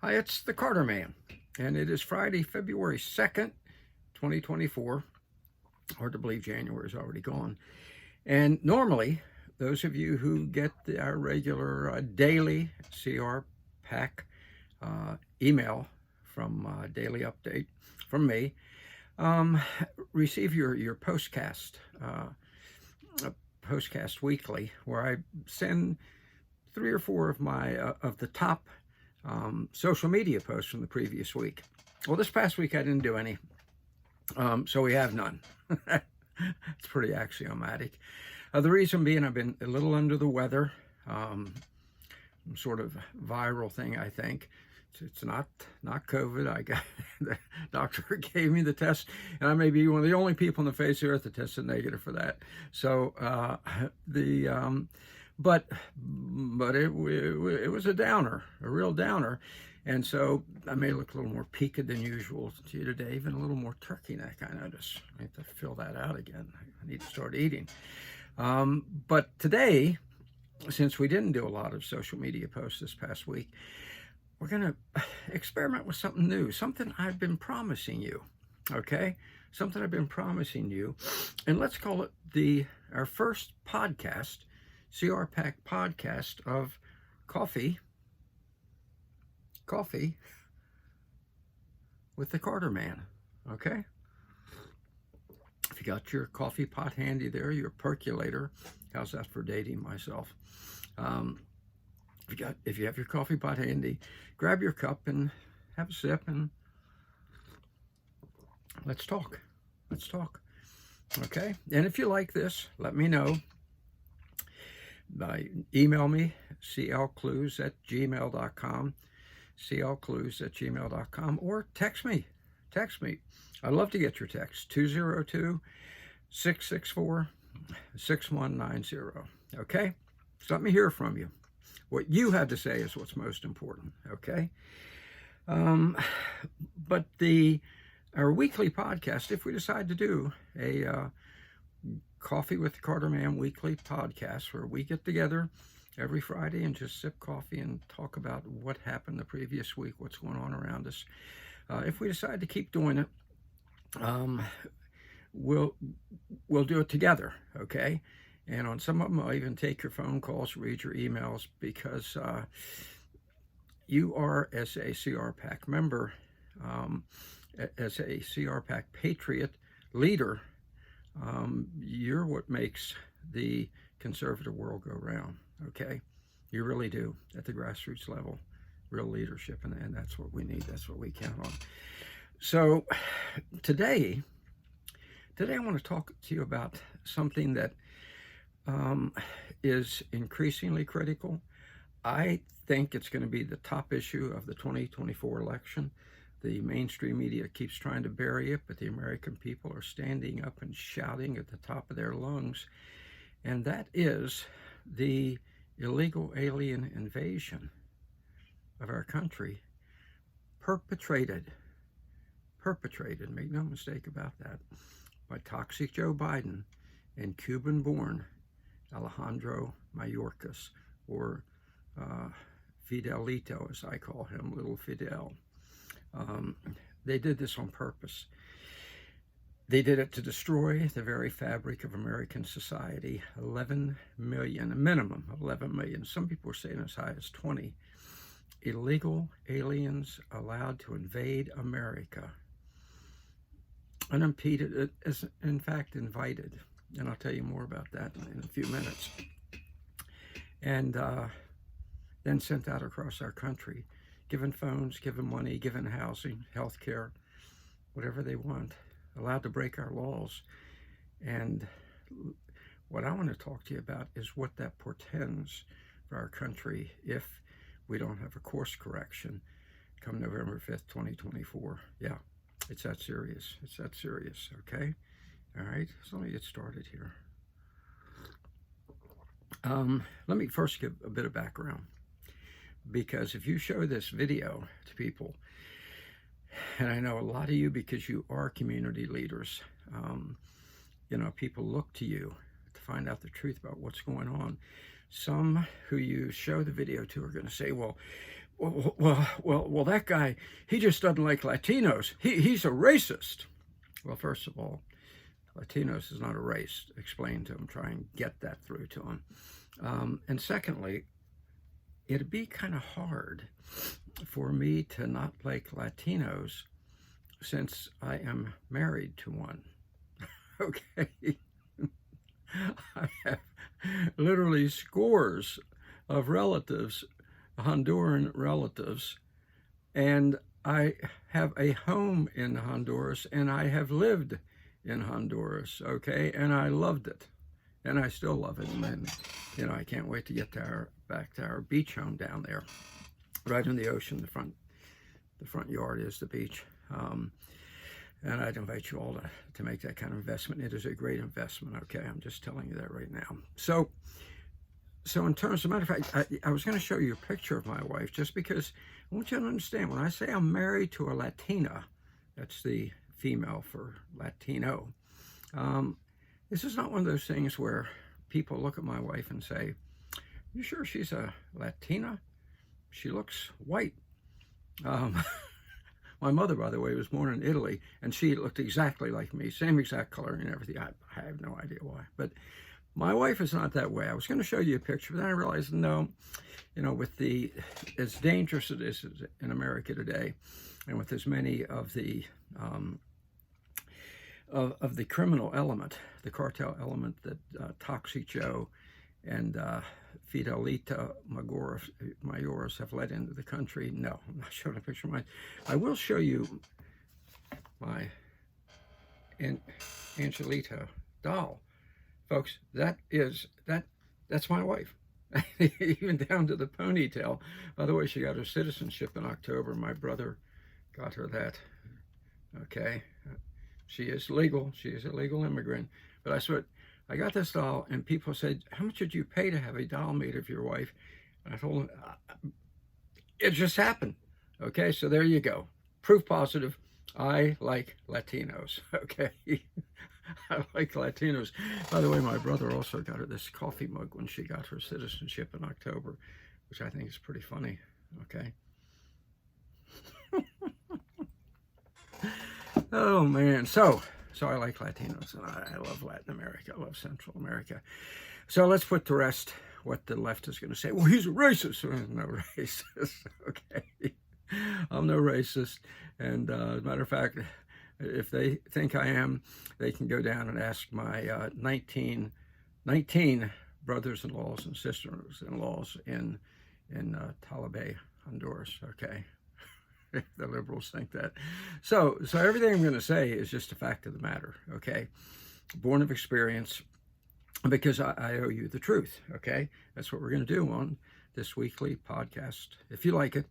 Hi, it's the Carter Man, and it is Friday, February 2nd, 2024. Hard to believe January is already gone. And normally, those of you who get our regular daily CR Pack email from Daily Update from me, receive your postcast, postcast weekly, where I send 3 or 4 of my of the top social media posts from the previous week. Well, this past week I didn't do any, so we have none. It's pretty axiomatic. The reason being I've been a little under the weather, some sort of viral thing, I think. It's not COVID. I got the doctor gave me the test, and I may be one of the only people on the face of the earth that tested negative for that. So but it was a downer, a real downer. And so I may look a little more peaked than usual to you today, even a little more turkey neck, I notice. I need to fill that out again. I need to start eating. But today, since we didn't do a lot of social media posts this past week, we're going to experiment with something new, something I've been promising you, okay? Something I've been promising you. And let's call it our first podcast, CR Pack podcast of Coffee with the Carter Man, okay? If you got your coffee pot handy there, your percolator, how's that for dating myself? If you have your coffee pot handy, grab your cup and have a sip and let's talk. Let's talk, okay? And if you like this, let me know. Email me, clclues@gmail.com, clclues@gmail.com, or text me. I'd love to get your text, 202-664-6190, okay? So let me hear from you. What you have to say is what's most important, okay? But our weekly podcast, if we decide to do a Coffee with the Carter Man weekly podcast, where we get together every Friday and just sip coffee and talk about what happened the previous week, what's going on around us. If we decide to keep doing it, we'll do it together, okay? And on some of them, I'll even take your phone calls, read your emails, because you are, as a CR Pack member, as a CR Pack patriot leader, you're what makes the conservative world go round, okay? You really do, at the grassroots level, real leadership, and that's what we need, that's what we count on. So today I want to talk to you about something that is increasingly critical. I think it's going to be the top issue of the 2024 election. The mainstream media keeps trying to bury it, but the American people are standing up and shouting at the top of their lungs. And that is the illegal alien invasion of our country, perpetrated, make no mistake about that, by toxic Joe Biden and Cuban-born Alejandro Mayorkas, or Fidelito, as I call him, Little Fidel. They did this on purpose. They did it to destroy the very fabric of American society. 11 million, a minimum of 11 million. Some people are saying as high as 20 illegal aliens allowed to invade America. Unimpeded, in fact, invited. And I'll tell you more about that in a few minutes. And then sent out across our country, given phones, given money, given housing, health care, whatever they want, allowed to break our laws. And what I want to talk to you about is what that portends for our country if we don't have a course correction come November 5th, 2024. Yeah, it's that serious. It's that serious, okay? All right, so let me get started here. Let me first give a bit of background, because if you show this video to people, and I know a lot of you, because you are community leaders, people look to you to find out the truth about what's going on. Some who you show the video to are going to say, well, well, that guy, he just doesn't like Latinos. He's a racist. Well, first of all, Latinos is not a race. Explain to him, try and get that through to him. And secondly, it'd be kind of hard for me to not like Latinos since I am married to one. Okay. I have literally scores of relatives, Honduran relatives, and I have a home in Honduras, and I have lived in Honduras, okay, and I loved it, and I still love it, and I can't wait to get back to our beach home down there, right in the ocean. The front yard is the beach, and I'd invite you all to make that kind of investment. It is a great investment, okay? I'm just telling you that right now. So in terms, of matter of fact, I was going to show you a picture of my wife just because I want you to understand, when I say I'm married to a Latina, that's the female for Latino, this is not one of those things where people look at my wife and say, you sure she's a Latina? She looks white. My mother, by the way, was born in Italy, and she looked exactly like me, same exact color and everything. I have no idea why, but my wife is not that way. I was going to show you a picture, but then I realized, no, with as dangerous it is in America today, and with as many of the criminal element, the cartel element that Toxic Joe and Fidelita Mayores have let into the country. No, I'm not showing a picture of mine. I will show you my Angelita doll. Folks, that's my wife. Even down to the ponytail. By the way, she got her citizenship in October. My brother got her that. Okay. She is legal. She is a legal immigrant. But I got this doll, and people said, how much did you pay to have a doll made of your wife? And I told them, it just happened. Okay, so there you go. Proof positive. I like Latinos. Okay. I like Latinos. By the way, my brother also got her this coffee mug when she got her citizenship in October, which I think is pretty funny. Okay. Oh, man. So I like Latinos, and I love Latin America. I love Central America. So let's put to rest what the left is going to say. Well, he's a racist. I'm no racist. Okay. I'm no racist. And as a matter of fact, if they think I am, they can go down and ask my 19 brothers-in-laws and sisters-in-laws in Talibé, Honduras. Okay. The liberals think that. So everything I'm going to say is just a fact of the matter, okay? Born of experience, because I owe you the truth, okay? That's what we're going to do on this weekly podcast. If you like it,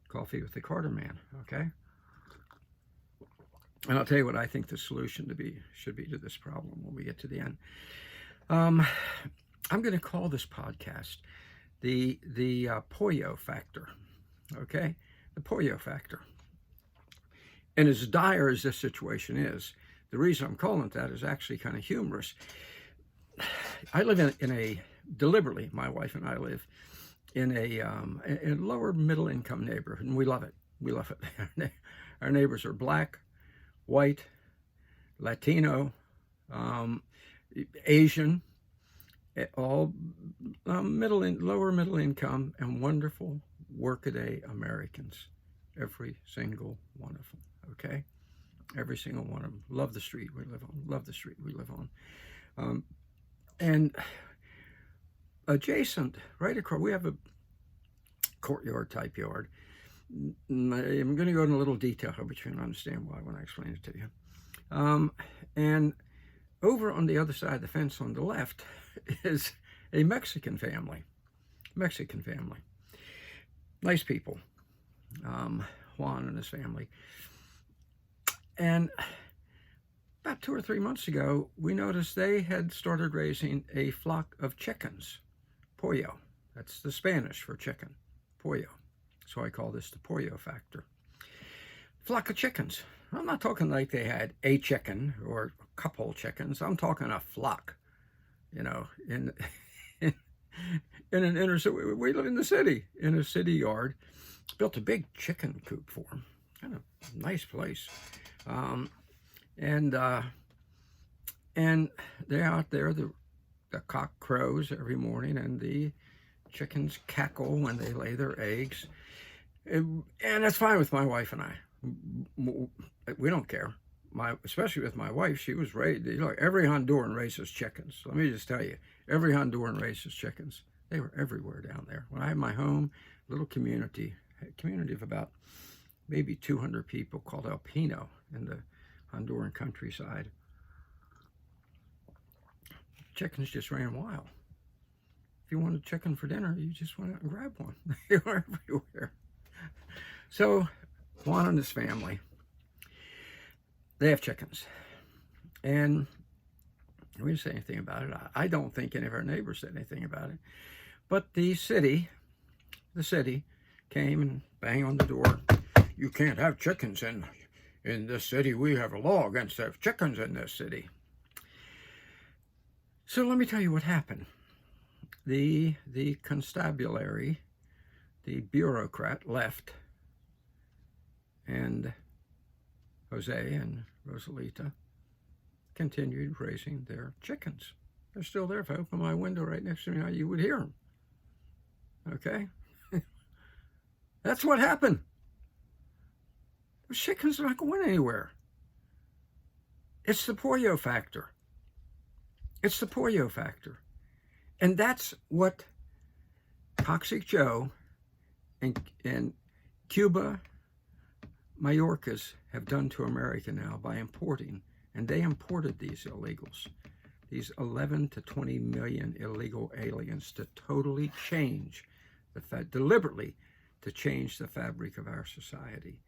Coffee with the Carter Man, okay? And I'll tell you what I think the solution should be to this problem when we get to the end. I'm going to call this podcast the Pollo Factor, okay? The Pollo Factor. And as dire as this situation is, the reason I'm calling it that is actually kind of humorous. I live deliberately, my wife and I live in a lower middle income neighborhood, and we love it. We love it. Our neighbors are black, white, Latino, Asian, all lower middle income, and wonderful workaday Americans, every single one of them, okay? Every single one of them. Love the street we live on. Love the street we live on. And adjacent, right across, we have a courtyard type yard. I'm going to go into a little detail here, but you can understand why when I explain it to you. And over on the other side of the fence on the left is a Mexican family. Nice people, Juan and his family. And about 2 or 3 months ago, we noticed they had started raising a flock of chickens, pollo. That's the Spanish for chicken, pollo. So I call this the Pollo Factor. Flock of chickens. I'm not talking like they had a chicken or a couple chickens. I'm talking a flock, in an inner city. We live in the city, in a city yard. Built a big chicken coop for them. Kind of nice place. And they're out there, the cock crows every morning, and the chickens cackle when they lay their eggs. And that's fine with my wife and I. We don't care. Especially with my wife, she was raised, every Honduran raises chickens. Let me just tell you, every Honduran raises chickens. They were everywhere down there. When I had my home, little community of about maybe 200 people called El Pino in the Honduran countryside. Chickens just ran wild. If you wanted chicken for dinner, you just went out and grabbed one. They were everywhere. So Juan and his family, they have chickens. And we didn't say anything about it. I don't think any of our neighbors said anything about it. But the city came and banged on the door. You can't have chickens in this city. We have a law against having chickens in this city. So let me tell you what happened. The constabulary, the bureaucrat left, and Jose and Rosalita continued raising their chickens. They're still there. If I open my window right next to me now, you would hear them. Okay? That's what happened. Those chickens are not going anywhere. It's the pollo factor. It's the pollo factor. And that's what Toxic Joe and Cuba Mayorkas have done to America now by importing, and they imported these illegals, these 11 to 20 million illegal aliens, to totally change deliberately to change the fabric of our society.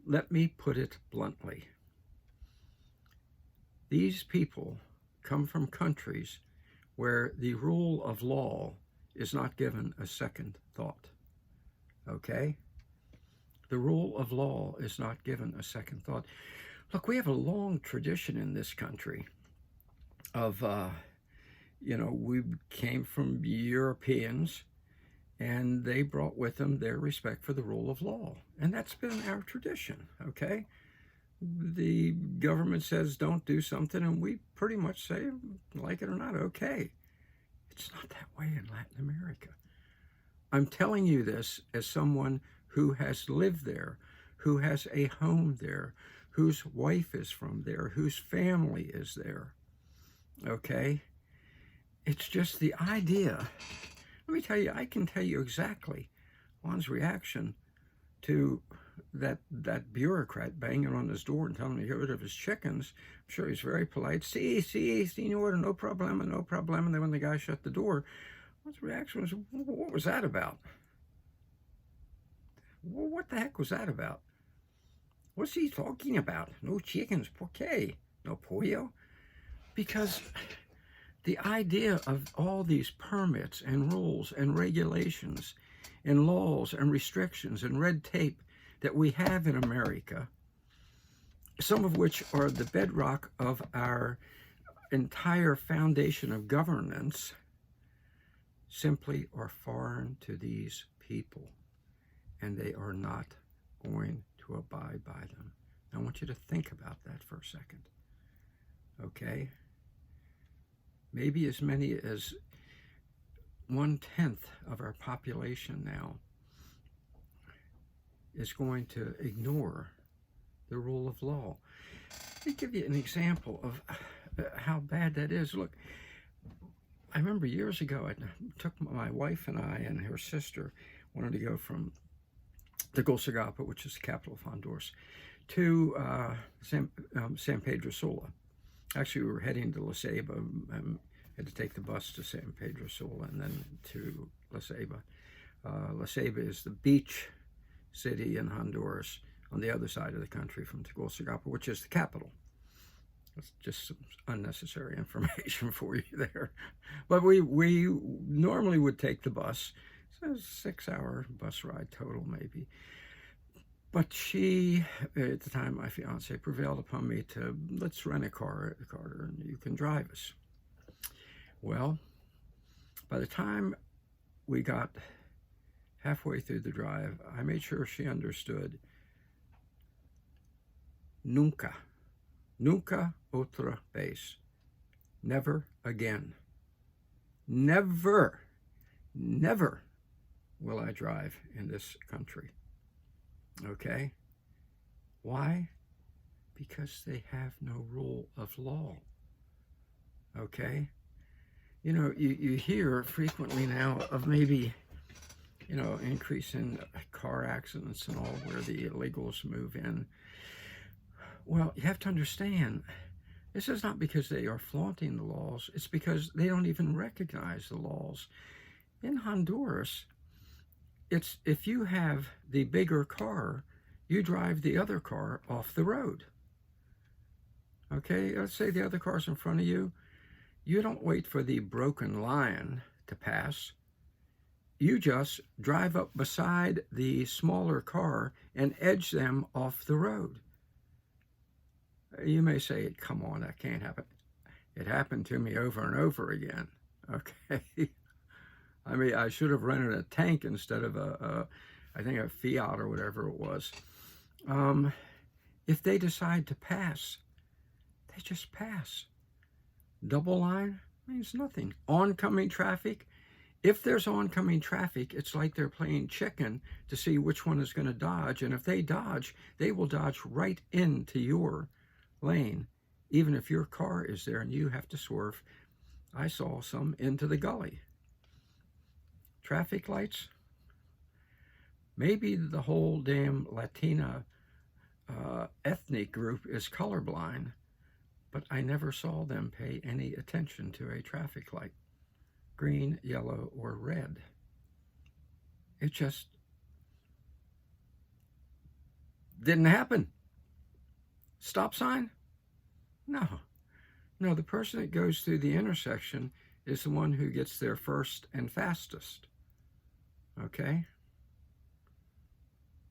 Let me put it bluntly. These people come from countries where the rule of law is not given a second thought. Okay? The rule of law is not given a second thought. Look, we have a long tradition in this country of, we came from Europeans, and they brought with them their respect for the rule of law. And that's been our tradition, okay? The government says don't do something, and we pretty much say, like it or not, okay. It's not that way in Latin America. I'm telling you this as someone who has lived there, who has a home there, whose wife is from there, whose family is there, okay? It's just the idea. Let me tell you, I can tell you exactly Juan's reaction to that bureaucrat banging on his door and telling him to get rid of his chickens. I'm sure he's very polite. Sí, señor, no problema, no problema. And then when the guy shut the door, Juan's reaction was, what was that about? What the heck was that about? What's he talking about? No chickens, ¿por qué? No pollo? Because the idea of all these permits and rules and regulations and laws and restrictions and red tape that we have in America, some of which are the bedrock of our entire foundation of governance, simply are foreign to these people, and they are not going to abide by them. I want you to think about that for a second, okay? Maybe as many as 1/10 of our population now is going to ignore the rule of law. Let me give you an example of how bad that is. Look, I remember years ago, I took my wife and I and her sister, wanted to go from Tegucigalpa, which is the capital of Honduras, to San Pedro Sula. Actually, we were heading to La Ceiba, had to take the bus to San Pedro Sula and then to La Ceiba. La Ceiba is the beach city in Honduras on the other side of the country from Tegucigalpa, which is the capital. That's just some unnecessary information for you there. But we normally would take the bus. So it was a 6-hour bus ride total, maybe. But she, at the time, my fiance, prevailed upon me to, let's rent a car, Carter, and you can drive us. Well, by the time we halfway through the drive, I made sure she understood nunca, nunca otra vez, never again. Never, never will I drive in this country. Okay? Why? Because they have no rule of law. Okay? You know, you hear frequently now of maybe, you know, increase in car accidents and all where the illegals move in. Well, you have to understand, this is not because they are flaunting the laws. It's because they don't even recognize the laws. In Honduras, it's if you have the bigger car, you drive the other car off the road. Okay, let's say the other car's in front of you. You don't wait for the broken line to pass. You just drive up beside the smaller car and edge them off the road. You may say, come on, that can't happen. It happened to me over and over again. Okay. I mean, I should have rented a tank instead of I think a Fiat or whatever it was. If they decide to pass, they just pass. Double line means nothing. Oncoming traffic, if there's oncoming traffic, it's like they're playing chicken to see which one is going to dodge. And if they dodge, they will dodge right into your lane, even if your car is there and you have to swerve. I saw some into the gully. Traffic lights, maybe the whole damn Latina ethnic group is colorblind, but I never saw them pay any attention to a traffic light, green, yellow, or red. It just didn't happen. Stop sign? No. No, the person that goes through the intersection is the one who gets there first and fastest. Okay?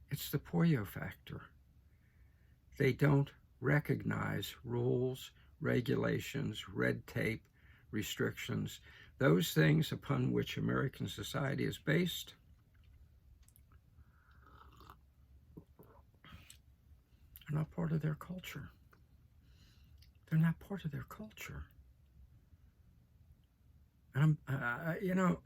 It's the Pollo factor. They don't recognize rules, regulations, red tape, restrictions, those things upon which American society is based. Are not part of their culture. They're not part of their culture. And you know,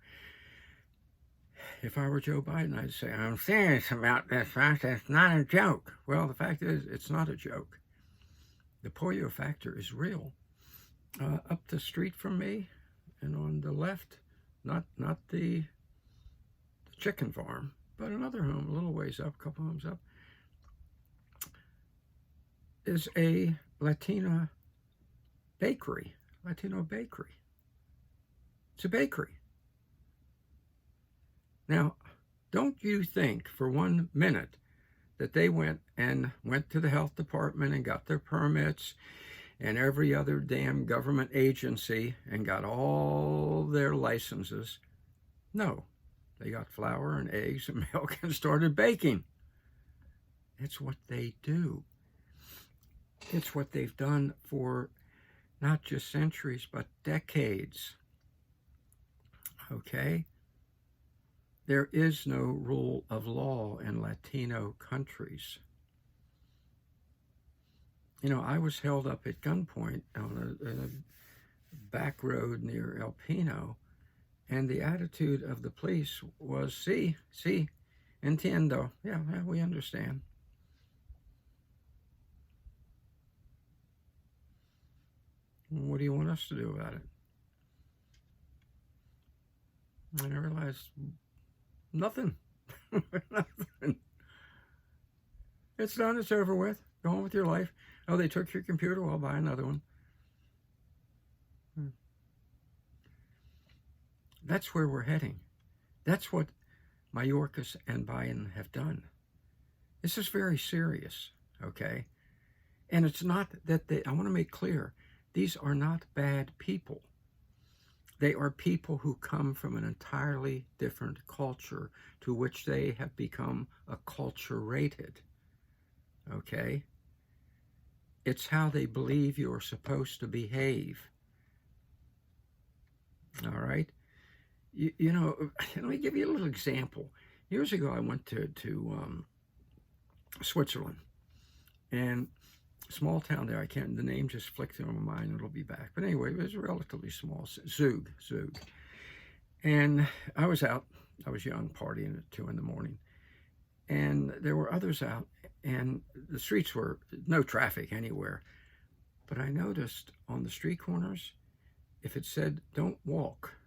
if I were Joe Biden, I'd say, I'm serious about this, right? It's not a joke. Well, the fact is, it's not a joke. The Pollo factor is real. Up the street from me, and on the left, not the chicken farm, but another home, a little ways up, a couple homes up, is a Latino bakery. It's a bakery. Now, don't you think for 1 minute that they went to the health department and got their permits and every other damn government agency and got all their licenses? No, they got flour and eggs and milk and started baking. It's what they do. It's what they've done for not just centuries, but decades. Okay? There is no rule of law in Latino countries. You know, I was held up at gunpoint on a back road near El Pino, and the attitude of the police was, sí, entiendo. Yeah, we understand. What do you want us to do about it? And I realized nothing. Nothing. It's done. It's over with. Go on with your life. Oh, they took your computer. Well, I'll buy another one. That's where we're heading. That's what Mayorkas and Biden have done. This is very serious, okay? And it's not that I want to make clear, these are not bad people. They are people who come from an entirely different culture to which they have become acculturated, okay? It's how they believe you're supposed to behave, all right? You know, let me give you a little example. Years ago, I went to Switzerland, and small town there. I can't. The name just flicked through my mind. It'll be back. But anyway, it was relatively small. Zug. And I was out. I was young, partying at 2 in the morning, and there were others out, and the streets were no traffic anywhere. But I noticed on the street corners, if it said "Don't walk,"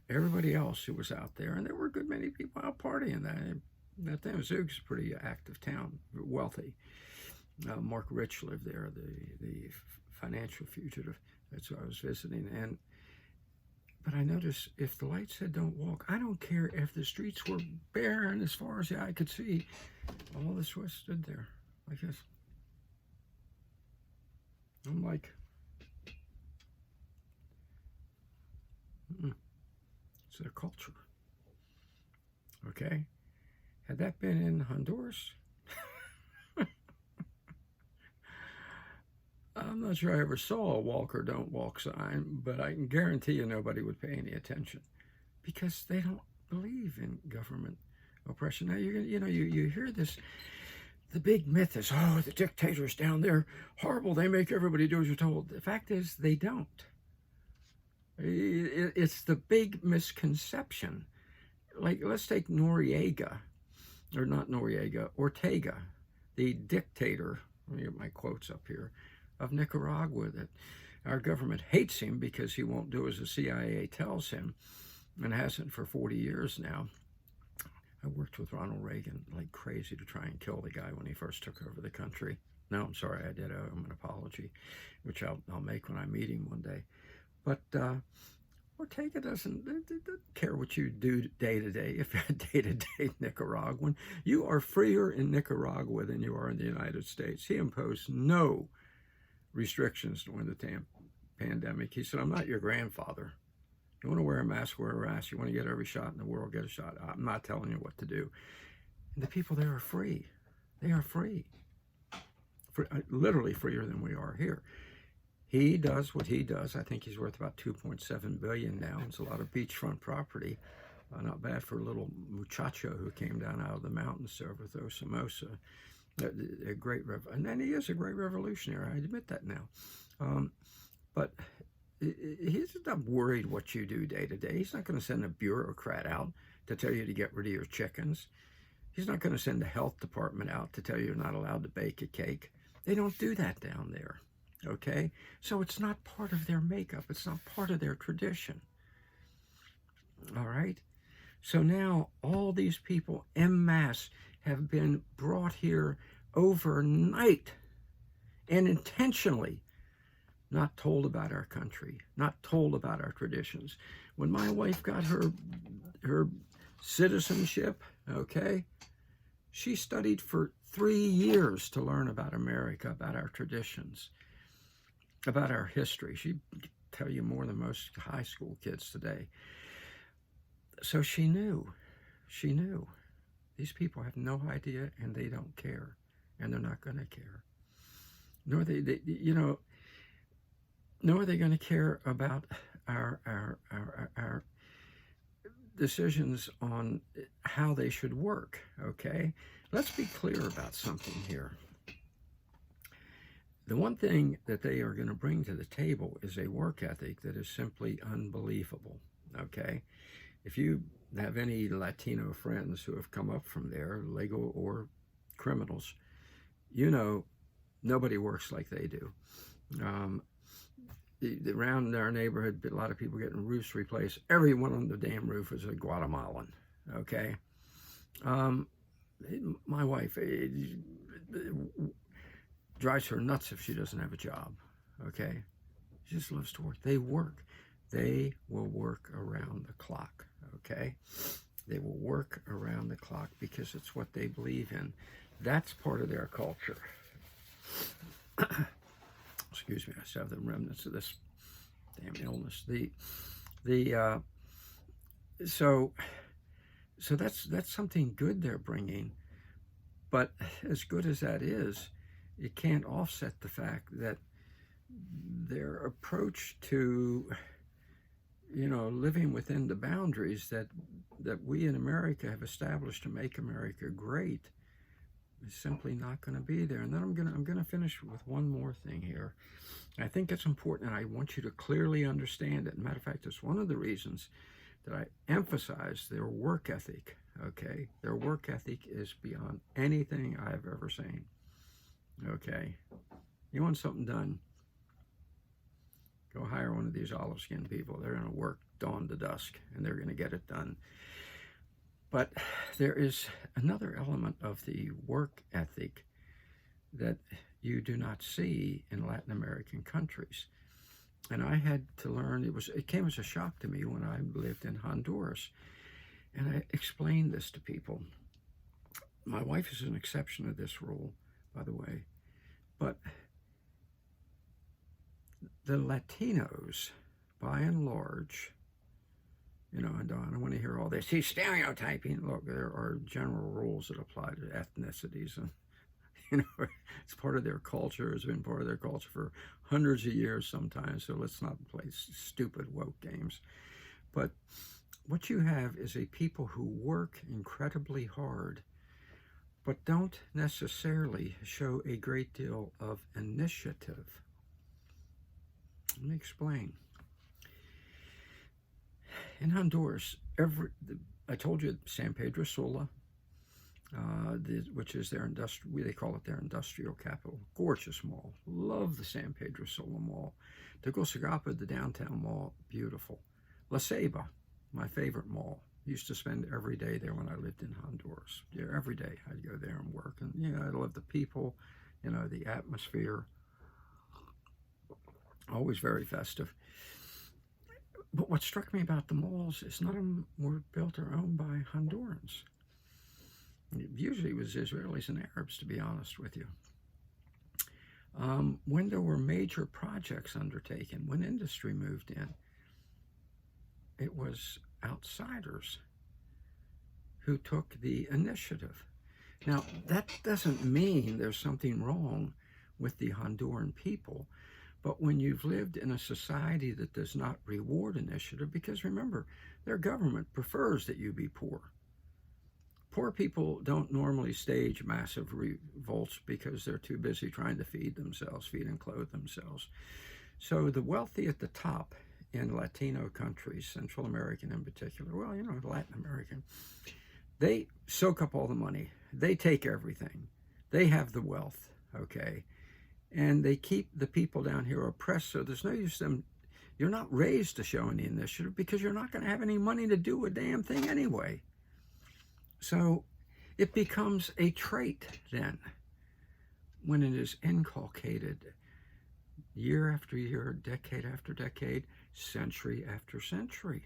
everybody else who was out there, and there were a good many people out partying that thing. Zug's a pretty active town, wealthy. Mark Rich lived there, the financial fugitive. That's who I was visiting. But I noticed if the light said "Don't walk," I don't care if the streets were bare and as far as the eye could see, all the Swiss stood there like this. I'm like, it's their culture. Okay? Had that been in Honduras, I'm not sure I ever saw a walk or don't walk sign, but I can guarantee you nobody would pay any attention because they don't believe in government oppression. Now, you hear this, the big myth is, oh, the dictators down there, horrible, they make everybody do as you're told. The fact is, they don't. It's the big misconception. Like, let's take Noriega, or not Noriega, Ortega, the dictator, let me get my quotes up here, of Nicaragua, that our government hates him because he won't do as the CIA tells him, and hasn't for 40 years now. I worked with Ronald Reagan like crazy to try and kill the guy when he first took over the country. No, I'm sorry, I did owe him an apology, which I'll make when I meet him one day. But Ortega doesn't care what you do day to day. If you're a day-to-day Nicaraguan, you are freer in Nicaragua than you are in the United States. He imposed no restrictions during the pandemic. He said, I'm not your grandfather. You want to wear a mask, wear a mask. You want to get every shot in the world, get a shot. I'm not telling you what to do. And the people there are free. They are free. Literally freer than we are here. He does what he does. I think he's worth about $2.7 billion now. It's a lot of beachfront property. Not bad for a little muchacho who came down out of the mountains to overthrow Somoza. And then he is a great revolutionary. I admit that now. But he's not worried what you do day to day. He's not going to send a bureaucrat out to tell you to get rid of your chickens. He's not going to send the health department out to tell you you're not allowed to bake a cake. They don't do that down there. Okay? So it's not part of their makeup. It's not part of their tradition. All right? So now all these people en masse have been brought here overnight and intentionally not told about our country, not told about our traditions. When my wife got her citizenship, okay, she studied for 3 years to learn about America, about our traditions, about our history. She'd tell you more than most high school kids today. So she knew. These people have no idea, and they don't care, and they're not going to care. Nor are they going to care about our decisions on how they should work. Okay, let's be clear about something here. The one thing that they are going to bring to the table is a work ethic that is simply unbelievable. Okay, if you have any Latino friends who have come up from there, legal or criminals, you know nobody works like they do. Around our neighborhood, a lot of people getting roofs replaced. Everyone on the damn roof is a Guatemalan. Okay, my wife, it drives her nuts if she doesn't have a job. Okay, she just loves to work. They work. They will work around the clock. Okay, they will work around the clock because it's what they believe in. That's part of their culture. Excuse me, I still have the remnants of this damn illness. So that's something good they're bringing, but as good as that is, it can't offset the fact that their approach to living within the boundaries that we in America have established to make America great is simply not going to be there. And then I'm going to finish with one more thing here. I think it's important, and I want you to clearly understand it. Matter of fact, it's one of the reasons that I emphasize their work ethic. Okay, their work ethic is beyond anything I've ever seen. Okay, you want something done, go hire one of these olive-skinned people. They're going to work dawn to dusk, and they're going to get it done. But there is another element of the work ethic that you do not see in Latin American countries. And I had to learn, it came as a shock to me when I lived in Honduras. And I explained this to people. My wife is an exception to this rule, by the way. But the Latinos, by and large, and I don't want to hear all this. He's stereotyping. Look, there are general rules that apply to ethnicities, and it's part of their culture. It's been part of their culture for hundreds of years sometimes. So let's not play stupid woke games. But what you have is a people who work incredibly hard, but don't necessarily show a great deal of initiative. Let me explain. In Honduras, I told you San Pedro Sula, which is their they call it their industrial capital. Gorgeous mall. Love the San Pedro Sula mall. Tegucigalpa, the downtown mall, beautiful. La Ceiba, my favorite mall. Used to spend every day there when I lived in Honduras. Yeah, every day I'd go there and work. And, I love the people, the atmosphere. Always very festive. But what struck me about the malls is none of them were built or owned by Hondurans. Usually it was Israelis and Arabs, to be honest with you. When there were major projects undertaken, when industry moved in, it was outsiders who took the initiative. Now, that doesn't mean there's something wrong with the Honduran people. But when you've lived in a society that does not reward initiative, because remember, their government prefers that you be poor. Poor people don't normally stage massive revolts because they're too busy trying to feed and clothe themselves. So the wealthy at the top in Latino countries, Central American in particular, Latin American, they soak up all the money. They take everything. They have the wealth, okay? And they keep the people down here oppressed, so there's no use them. You're not raised to show any initiative because you're not going to have any money to do a damn thing anyway. So it becomes a trait then when it is inculcated year after year, decade after decade, century after century.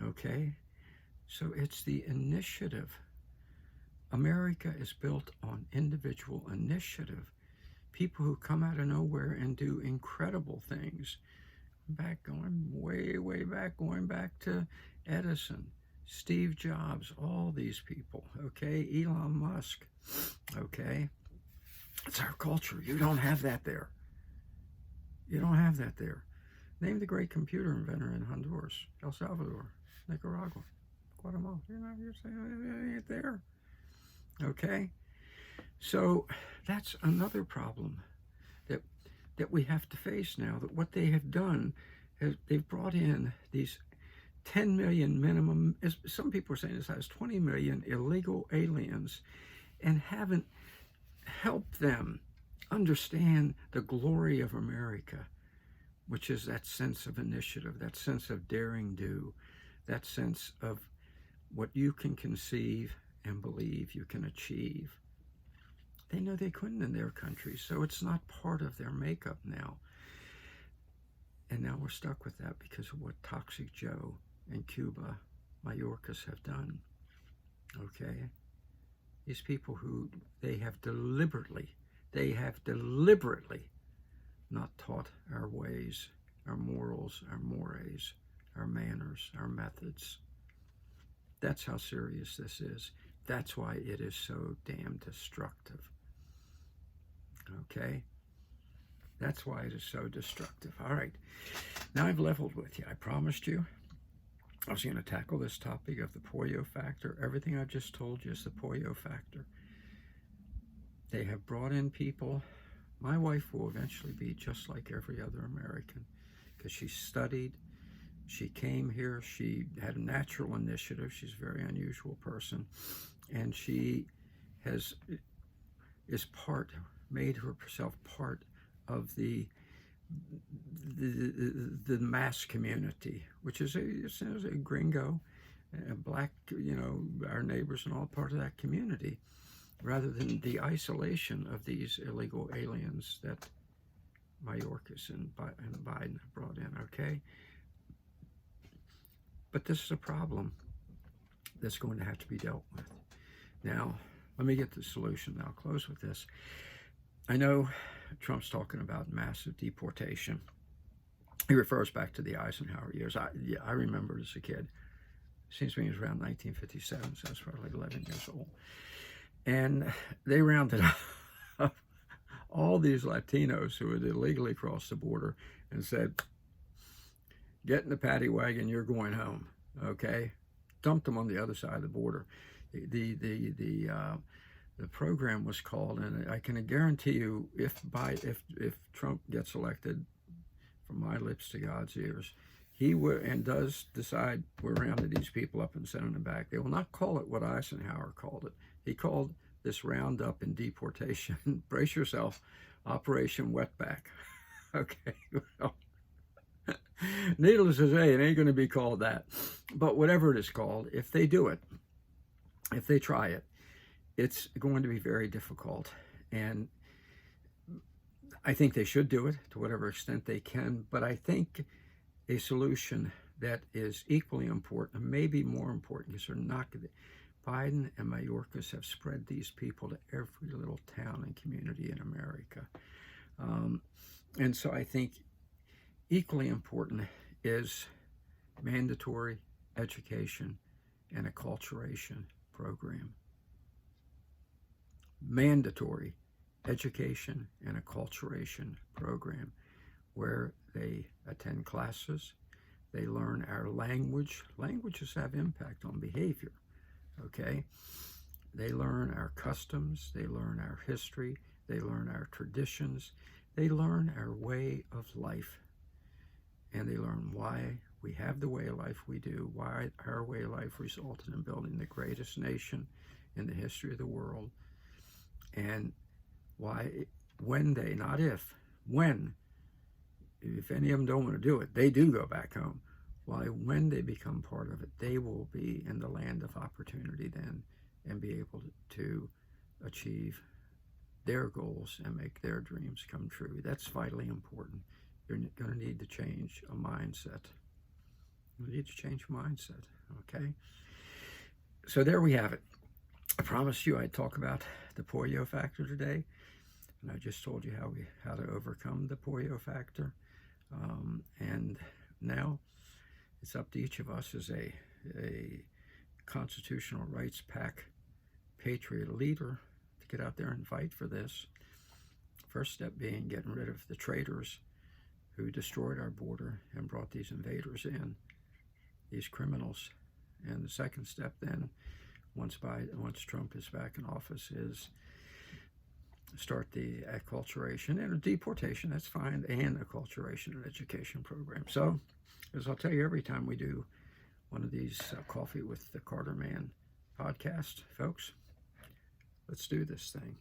Okay? So it's the initiative. America is built on individual initiative. People who come out of nowhere and do incredible things. Going way back, going back to Edison, Steve Jobs, all these people, okay? Elon Musk, okay? It's our culture. You don't have that there. You don't have that there. Name the great computer inventor in Honduras, El Salvador, Nicaragua, Guatemala. You're saying it ain't there. Okay? So that's another problem that we have to face now, that what they have done is they've brought in these 10 million minimum, some people are saying as high as 20 million illegal aliens, and haven't helped them understand the glory of America, which is that sense of initiative, that sense of daring do, that sense of what you can conceive and believe you can achieve. They know they couldn't in their country, so it's not part of their makeup now. And now we're stuck with that because of what Toxic Joe and Cuba, Mayorkas have done. Okay? These people who they have deliberately not taught our ways, our morals, our mores, our manners, our methods. That's how serious this is. That's why it is so damn destructive. Okay? That's why it is so destructive. All right. Now I've leveled with you. I promised you I was going to tackle this topic of the polio factor. Everything I've just told you is the polio factor. They have brought in people. My wife will eventually be just like every other American because she studied. She came here. She had a natural initiative. She's a very unusual person. And she made herself part of the mass community, which is a gringo, a black, our neighbors and all part of that community, rather than the isolation of these illegal aliens that Mayorkas and Biden have brought in, okay? But this is a problem that's going to have to be dealt with. Now, let me get the solution. I'll close with this. I know Trump's talking about massive deportation. He refers back to the Eisenhower years. I remember as a kid. Seems to me it was around 1957, so I was probably 11 years old. And they rounded up all these Latinos who had illegally crossed the border and said, get in the paddy wagon, you're going home, okay? Dumped them on the other side of the border. The program was called, and I can guarantee you, if Trump gets elected, from my lips to God's ears, he will and does decide we're rounding these people up and sending them back. They will not call it what Eisenhower called it. He called this roundup and deportation, brace yourself, Operation Wetback. Okay, well, needless to say, it ain't going to be called that. But whatever it is called, if they do it, if they try it, it's going to be very difficult. And I think they should do it to whatever extent they can. But I think a solution that is equally important, and maybe more important, because they're not going to, Biden and Mayorkas have spread these people to every little town and community in America. And so I think equally important is mandatory education and acculturation program. Mandatory education and acculturation program where they attend classes, they learn our language. Languages have impact on behavior, okay? They learn our customs, they learn our history, they learn our traditions, they learn our way of life, and they learn why we have the way of life we do, why our way of life resulted in building the greatest nation in the history of the world, and why, when they, not if, when, if any of them don't want to do it, they do go back home. Why, when they become part of it, they will be in the land of opportunity then and be able to achieve their goals and make their dreams come true. That's vitally important. You're going to need to change a mindset. You need to change your mindset, okay? So there we have it. I promised you I'd talk about the polio factor today, and I just told you how to overcome the polio factor. And now it's up to each of us as a constitutional rights pack patriot leader to get out there and fight for this. First step being getting rid of the traitors who destroyed our border and brought these invaders in, these criminals. And the second step then, once Trump is back in office, is start the acculturation and a deportation, that's fine, and acculturation and education program. So, as I'll tell you every time we do one of these Coffee with the Carter Man podcast, folks, let's do this thing.